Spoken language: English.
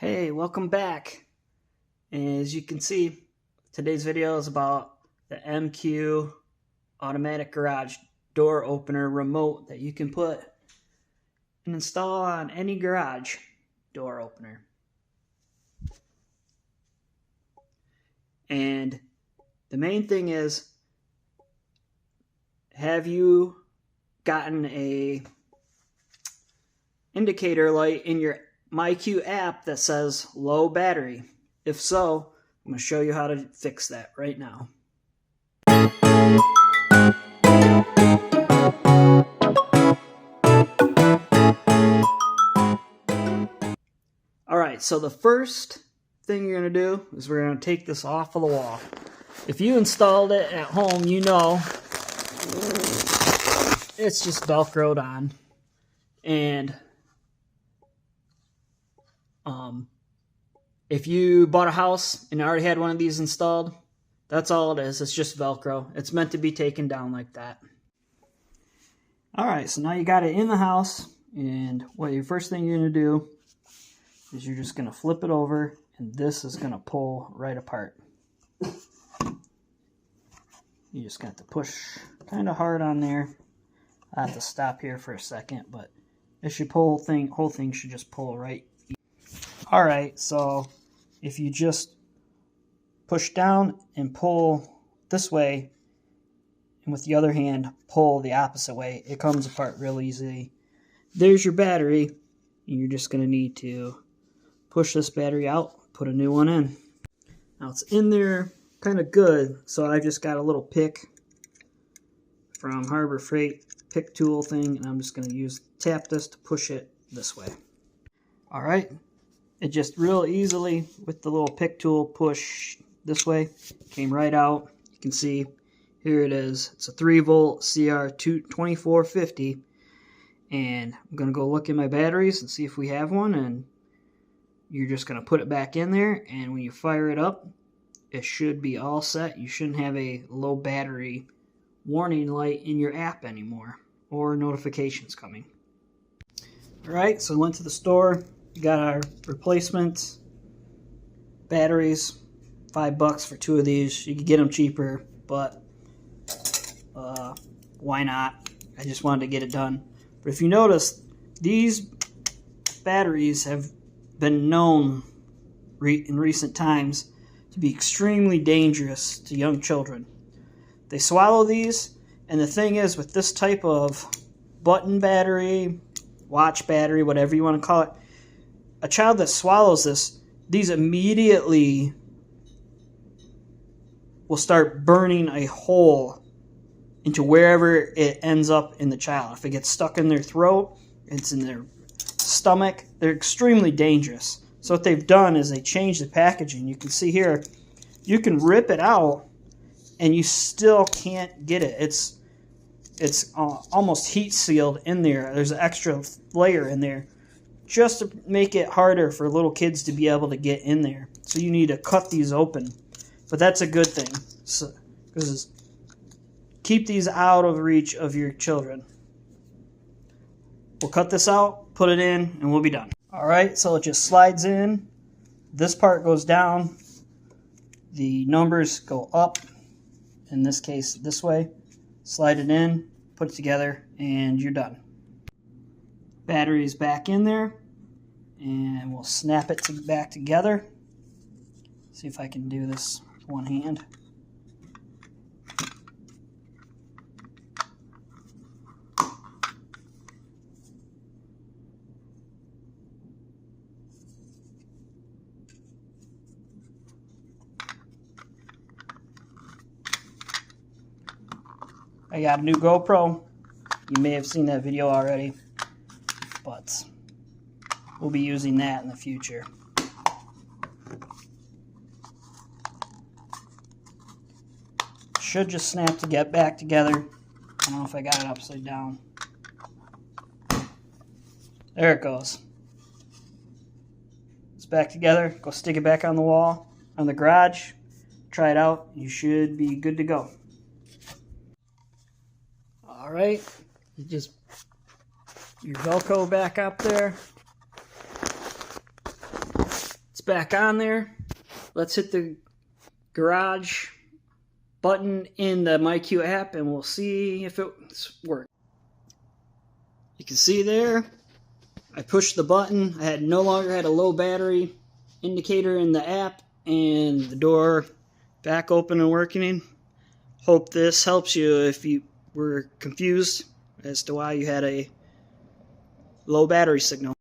Hey, welcome back. As you can see, today's video is about the MyQ automatic garage door opener remote that you can put and install on any garage door opener. And the main thing is, have you gotten a indicator light in your MyQ app that says low battery? If so, I'm going to show you how to fix that right now. Alright, so the first thing you're going to do is we're going to take this off of the wall. If you installed it at home, you know it's just Velcroed on. And if you bought a house and already had one of these installed, that's all it is. It's just Velcro. It's meant to be taken down like that. Alright, so now you got it in the house, and what your first thing you're going to do is you're just going to flip it over, and this is going to pull right apart. You just got to push kind of hard on there. I have to stop here for a second, but it should pull, whole thing should just pull right. Alright, so if you just push down and pull this way, and with the other hand pull the opposite way, it comes apart real easy. There's your battery, and you're just going to need to push this battery out, put a new one in. Now it's in there kind of good, so I just got a little pick from Harbor Freight pick tool thing, and I'm just going to tap this to push it this way. Alright, it just real easily with the little pick tool push this way came right out. You can see here it is. It's a 3-volt CR2450, and I'm going to go look in my batteries and see if we have one, and you're just going to put it back in there, and when you fire it up, it should be all set. You shouldn't have a low battery warning light in your app anymore, or notifications coming. Alright, so I went to the store, got our replacement batteries, $5 for 2 of these. You could get them cheaper, but why not? I just wanted to get it done. But if you notice, these batteries have been known in recent times to be extremely dangerous to young children. They swallow these, and the thing is, with this type of button battery, watch battery, whatever you want to call it, a child that swallows this, these immediately will start burning a hole into wherever it ends up in the child. If it gets stuck in their throat, it's in their stomach, they're extremely dangerous. So what they've done is they changed the packaging. You can see here, you can rip it out and you still can't get it. It's almost heat sealed in there. There's an extra layer in there just to make it harder for little kids to be able to get in there. So you need to cut these open. But that's a good thing, because keep these out of reach of your children. We'll cut this out, put it in, and we'll be done. Alright, so it just slides in. This part goes down. The numbers go up. In this case, this way. Slide it in, put it together, and you're done. Battery's back in there, and we'll snap it back together. See if I can do this with one hand. I got a new GoPro. You may have seen that video already, but we'll be using that in the future. Should just snap to get back together. I don't know if I got it upside down. There it goes. It's back together. Go stick it back on the wall, on the garage. Try it out. You should be good to go. Alright, you just your Velcro back up there. back on there. Let's hit the garage button in the MyQ app and we'll see if it works. You can see there, I pushed the button. I no longer had a low battery indicator in the app, and the door back open and working. Hope this helps you if you were confused as to why you had a low battery signal.